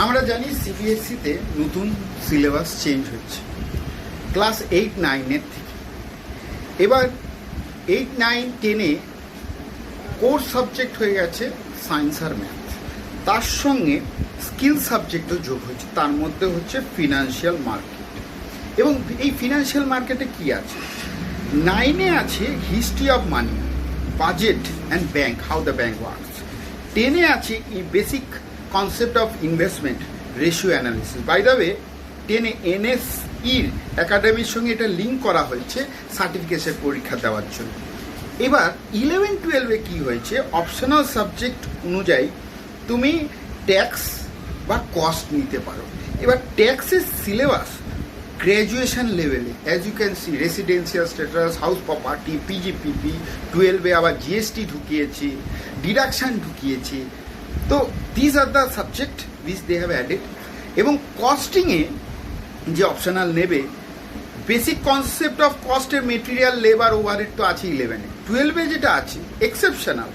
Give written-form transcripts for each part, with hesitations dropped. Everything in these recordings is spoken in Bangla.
আমরা জানি সিবিএসসিতে নতুন সিলেবাস চেঞ্জ হচ্ছে ক্লাস 8-9 থেকে। এবার 8-9-10 কোর্স সাবজেক্ট হয়ে গেছে সায়েন্স আর ম্যাথ, তার সঙ্গে স্কিল সাবজেক্টও যোগ হচ্ছে, তার মধ্যে হচ্ছে ফিনান্সিয়াল মার্কেট। এবং এই ফিনান্সিয়াল মার্কেটে কি আছে? 9-এ আছে history of money, budget and bank, how the bank works. 10-এ আছে basic concept of investment, ratio analysis. By the way 10-এ এনএসইর একাডেমির সঙ্গে এটা লিঙ্ক করা হয়েছে সার্টিফিকেশন পরীক্ষা দেওয়ার জন্য। এবার 11-12-এ কী হয়েছে, অপশনাল সাবজেক্ট অনুযায়ী তুমি ট্যাক্স বা কস্ট নিতে পারো। এবার ট্যাক্সের সিলেবাস গ্র্যাজুয়েশন লেভেলে, as you can see, residential status, house property, PGBP, 12-এ আবার জিএসটি ঢুকিয়েছে, ডিডাকশান ঢুকিয়েছে। তো this are the subject which they have added. এবং কস্টিংয়ে যে অপশনাল নেবে, বেসিক কনসেপ্ট অফ কস্টের মেটেরিয়াল, লেবার, ওভারহেড তো আছে 11-এ। 12-এ যেটা আছে exceptional,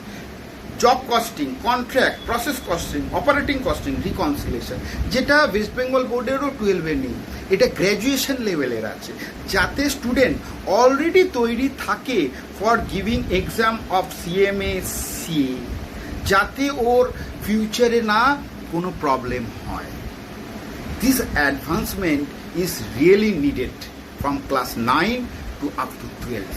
job costing, contract, process costing, operating costing, reconciliation, যেটা ওয়েস্ট বেঙ্গল বোর্ডেরও 12-এ নেই। এটা গ্র্যাজুয়েশন লেভেলের আছে, যাতে স্টুডেন্ট অলরেডি তৈরি থাকে for giving exam of CMA, CA, যাতে ওর ফিউচারে না কোনো প্রবলেম হয়। This advancement is really needed from class 9 to up to 12.